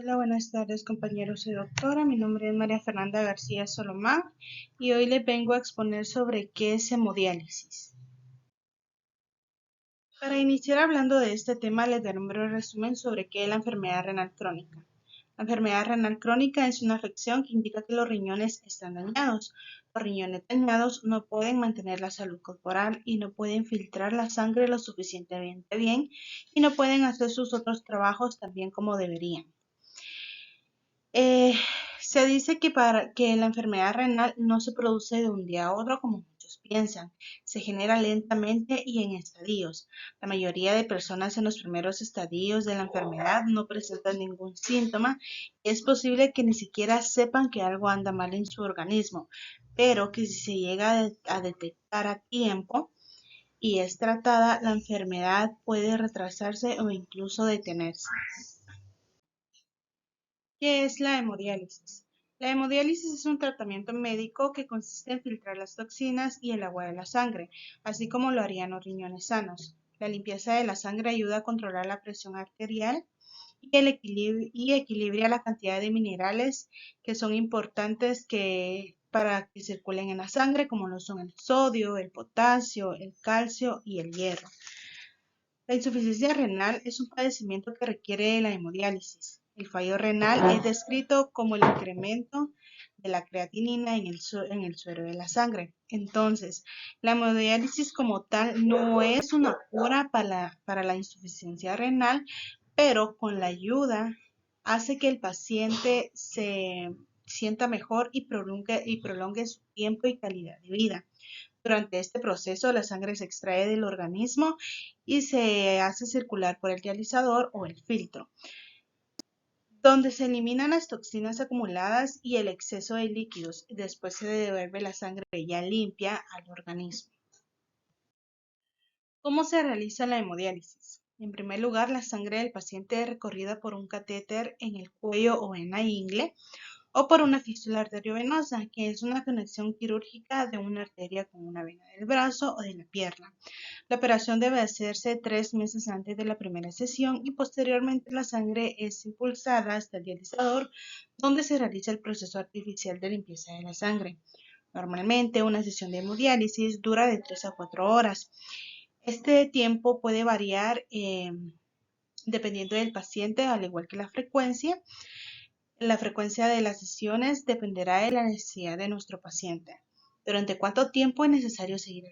Hola, buenas tardes compañeros y doctora. Mi nombre es María Fernanda García Solomán y hoy les vengo a exponer sobre qué es hemodiálisis. Para iniciar hablando de este tema, les daré un breve resumen sobre qué es la enfermedad renal crónica. La enfermedad renal crónica es una afección que indica que los riñones están dañados. Los riñones dañados no pueden mantener la salud corporal y no pueden filtrar la sangre lo suficientemente bien y no pueden hacer sus otros trabajos tan bien como deberían. Eh, Se dice que la enfermedad renal no se produce de un día a otro como muchos piensan, se genera lentamente y en estadios. La mayoría de personas en los primeros estadios de la enfermedad no presentan ningún síntoma y es posible que ni siquiera sepan que algo anda mal en su organismo, pero que si se llega a detectar a tiempo y es tratada, la enfermedad puede retrasarse o incluso detenerse. ¿Qué es la hemodiálisis? La hemodiálisis es un tratamiento médico que consiste en filtrar las toxinas y el agua de la sangre, así como lo harían los riñones sanos. La limpieza de la sangre ayuda a controlar la presión arterial y equilibra la cantidad de minerales que son importantes para que circulen en la sangre, como lo son el sodio, el potasio, el calcio y el hierro. La insuficiencia renal es un padecimiento que requiere la hemodiálisis. El fallo renal es descrito como el incremento de la creatinina en el suero de la sangre. Entonces, la hemodiálisis como tal no es una cura para la insuficiencia renal, pero con la ayuda hace que el paciente se sienta mejor y prolongue su tiempo y calidad de vida. Durante este proceso, la sangre se extrae del organismo y se hace circular por el dializador o el filtro, donde se eliminan las toxinas acumuladas y el exceso de líquidos. Después se devuelve la sangre ya limpia al organismo. ¿Cómo se realiza la hemodiálisis? En primer lugar, la sangre del paciente es recorrida por un catéter en el cuello o en la ingle, o por una fístula arteriovenosa, que es una conexión quirúrgica de una arteria con una vena del brazo o de la pierna. La operación debe hacerse 3 meses antes de la primera sesión y posteriormente la sangre es impulsada hasta el dializador, donde se realiza el proceso artificial de limpieza de la sangre. Normalmente una sesión de hemodiálisis dura de 3 a 4 horas. Este tiempo puede variar dependiendo del paciente, al igual que la frecuencia. La frecuencia de las sesiones dependerá de la necesidad de nuestro paciente. ¿Durante cuánto tiempo es necesario seguir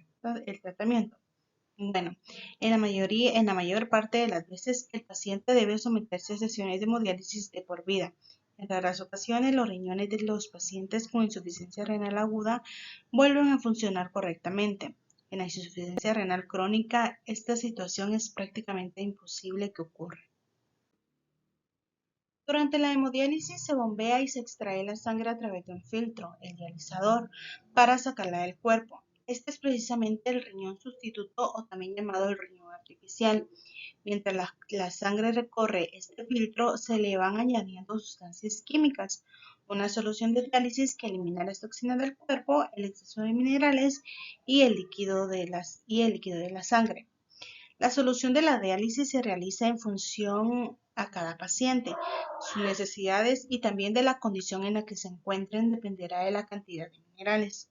el tratamiento? Bueno, en la mayor parte de las veces, el paciente debe someterse a sesiones de hemodiálisis de por vida. En raras ocasiones, los riñones de los pacientes con insuficiencia renal aguda vuelven a funcionar correctamente. En la insuficiencia renal crónica, esta situación es prácticamente imposible que ocurra. Durante la hemodiálisis se bombea y se extrae la sangre a través de un filtro, el dializador, para sacarla del cuerpo. Este es precisamente el riñón sustituto o también llamado el riñón artificial. Mientras la sangre recorre este filtro, se le van añadiendo sustancias químicas, una solución de diálisis que elimina las toxinas del cuerpo, el exceso de minerales y y el líquido de la sangre. La solución de la diálisis se realiza en función a cada paciente, sus necesidades y también de la condición en la que se encuentren dependerá de la cantidad de minerales.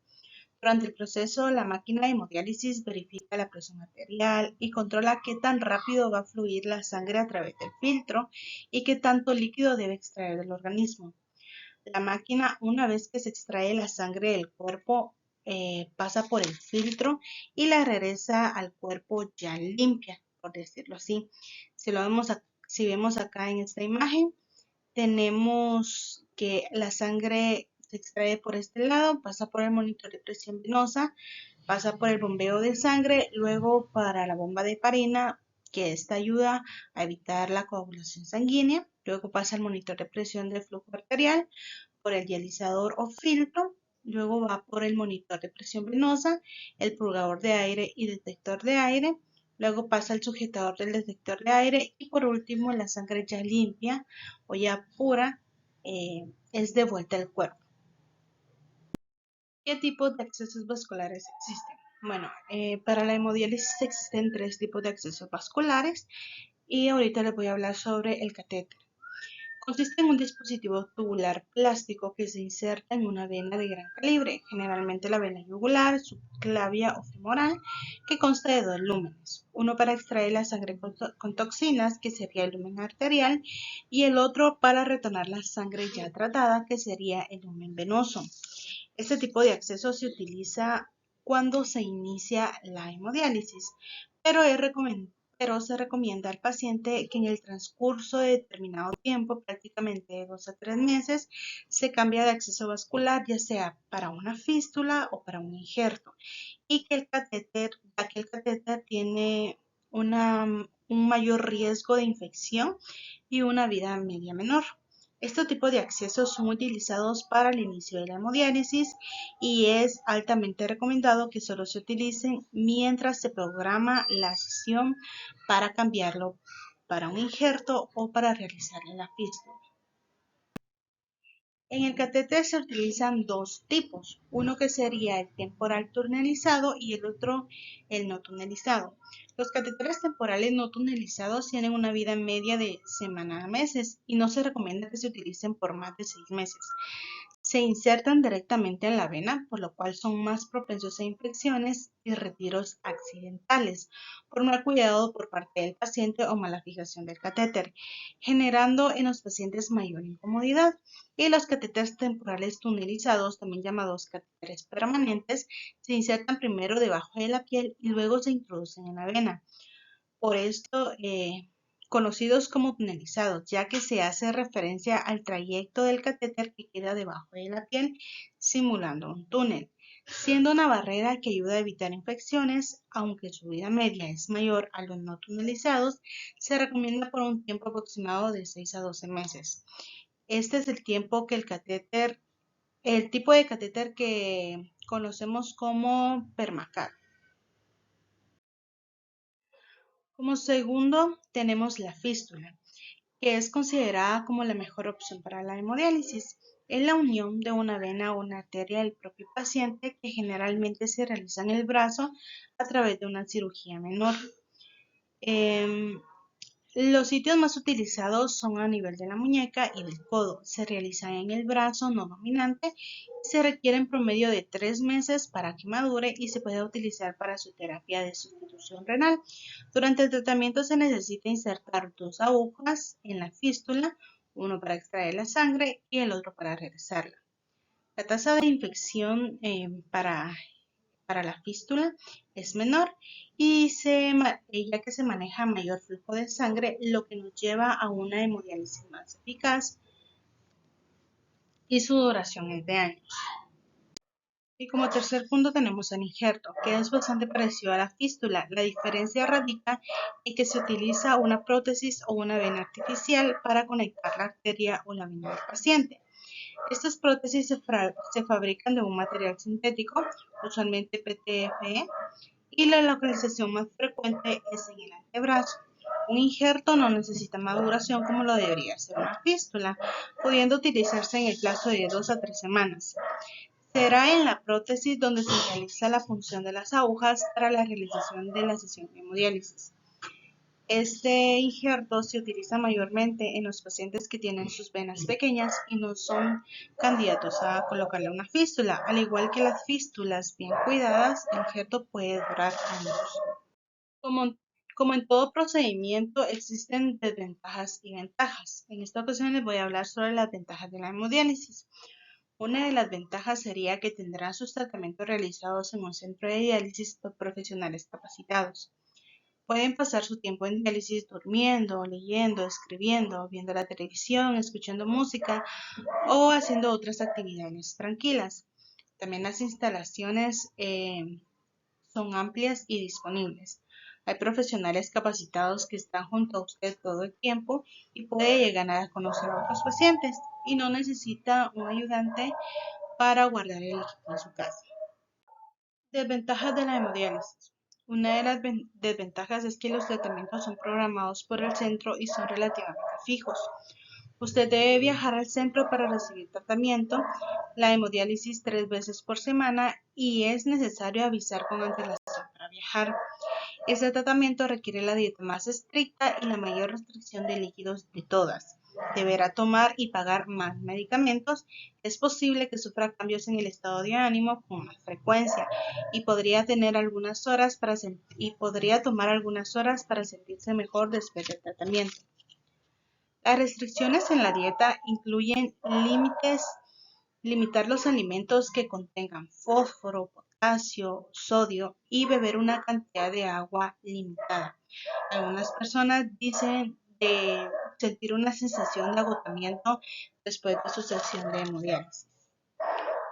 Durante el proceso, la máquina de hemodiálisis verifica la presión arterial y controla qué tan rápido va a fluir la sangre a través del filtro y qué tanto líquido debe extraer del organismo. La máquina, una vez que se extrae la sangre del cuerpo, pasa por el filtro y la regresa al cuerpo ya limpia, por decirlo así. Si vemos acá en esta imagen, tenemos que la sangre se extrae por este lado, pasa por el monitor de presión venosa, pasa por el bombeo de sangre, luego para la bomba de heparina, que esta ayuda a evitar la coagulación sanguínea, luego pasa al monitor de presión de flujo arterial, por el dializador o filtro, luego va por el monitor de presión venosa, el purgador de aire y detector de aire, luego pasa al sujetador del detector de aire y por último la sangre ya limpia o ya pura es de vuelta al cuerpo. ¿Qué tipos de accesos vasculares existen? Bueno, para la hemodiálisis existen 3 tipos de accesos vasculares y ahorita les voy a hablar sobre el catéter. Consiste en un dispositivo tubular plástico que se inserta en una vena de gran calibre, generalmente la vena yugular, subclavia o femoral, que consta de dos lúmenes, uno para extraer la sangre con toxinas, que sería el lumen arterial, y el otro para retornar la sangre ya tratada, que sería el lumen venoso. Este tipo de acceso se utiliza cuando se inicia la hemodiálisis, pero, pero se recomienda al paciente que en el transcurso de determinado tiempo, prácticamente de 2 a 3 meses, se cambia de acceso vascular, ya sea para una fístula o para un injerto, y que el catéter, ya que el catéter tiene un mayor riesgo de infección y una vida media menor. Este tipo de accesos son utilizados para el inicio de la hemodiálisis y es altamente recomendado que solo se utilicen mientras se programa la sesión para cambiarlo para un injerto o para realizarle la fístula. En el catéter se utilizan dos tipos, uno que sería el temporal tunelizado y el otro el no tunelizado. Los catéteres temporales no tunelizados tienen una vida media de semana a meses y no se recomienda que se utilicen por más de 6 meses. Se insertan directamente en la vena, por lo cual son más propensos a infecciones y retiros accidentales, por mal cuidado por parte del paciente o mala fijación del catéter, generando en los pacientes mayor incomodidad. Y los catéteres temporales tunelizados, también llamados catéteres permanentes, se insertan primero debajo de la piel y luego se introducen en la vena. Por esto, conocidos como tunelizados, ya que se hace referencia al trayecto del catéter que queda debajo de la piel, simulando un túnel, siendo una barrera que ayuda a evitar infecciones, aunque su vida media es mayor a los no tunelizados, se recomienda por un tiempo aproximado de 6 a 12 meses. Este es el tiempo que el tipo de catéter que conocemos como Permacar. Como segundo, tenemos la fístula, que es considerada como la mejor opción para la hemodiálisis. Es la unión de una vena o una arteria del propio paciente que generalmente se realiza en el brazo a través de una cirugía menor. Los sitios más utilizados son a nivel de la muñeca y del codo. Se realizan en el brazo no dominante y se requiere en promedio de 3 meses para que madure y se puede utilizar para su terapia de sustitución renal. Durante el tratamiento se necesita insertar 2 agujas en la fístula, uno para extraer la sangre y el otro para regresarla. La tasa de infección para la fístula es menor y ya que se maneja mayor flujo de sangre, lo que nos lleva a una hemodiálisis más eficaz y su duración es de años. Y como tercer punto tenemos el injerto, que es bastante parecido a la fístula. La diferencia radica en que se utiliza una prótesis o una vena artificial para conectar la arteria o la vena del paciente. Estas prótesis se fabrican de un material sintético, usualmente PTFE, y la localización más frecuente es en el antebrazo. Un injerto no necesita maduración como lo debería ser una fístula, pudiendo utilizarse en el plazo de 2 a 3 semanas. Será en la prótesis donde se realiza la función de las agujas para la realización de la sesión de hemodiálisis. Este injerto se utiliza mayormente en los pacientes que tienen sus venas pequeñas y no son candidatos a colocarle una fístula. Al igual que las fístulas bien cuidadas, el injerto puede durar años. Como en todo procedimiento, existen desventajas y ventajas. En esta ocasión les voy a hablar sobre las ventajas de la hemodiálisis. Una de las ventajas sería que tendrán sus tratamientos realizados en un centro de diálisis por profesionales capacitados. Pueden pasar su tiempo en diálisis durmiendo, leyendo, escribiendo, viendo la televisión, escuchando música o haciendo otras actividades tranquilas. También las instalaciones son amplias y disponibles. Hay profesionales capacitados que están junto a usted todo el tiempo y puede llegar a conocer a otros pacientes y no necesita un ayudante para guardar el equipo en su casa. Desventajas de la hemodiálisis. Una de las desventajas es que los tratamientos son programados por el centro y son relativamente fijos. Usted debe viajar al centro para recibir tratamiento, la hemodiálisis 3 veces por semana y es necesario avisar con antelación para viajar. Este tratamiento requiere la dieta más estricta y la mayor restricción de líquidos de todas. deberá tomar y pagar más medicamentos. Es posible que sufra cambios en el estado de ánimo con más frecuencia y podría tomar algunas horas para sentirse mejor después del tratamiento. Las restricciones en la dieta incluyen limitar los alimentos que contengan fósforo, potasio, sodio y beber una cantidad de agua limitada. Algunas personas dicen de sentir una sensación de agotamiento después de su sesión de hemodiálisis.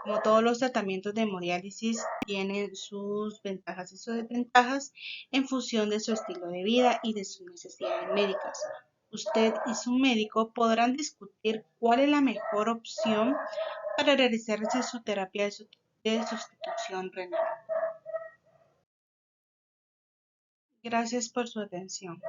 Como todos los tratamientos de hemodiálisis tienen sus ventajas y sus desventajas en función de su estilo de vida y de sus necesidades médicas. Usted y su médico podrán discutir cuál es la mejor opción para realizarse su terapia de sustitución renal. Gracias por su atención.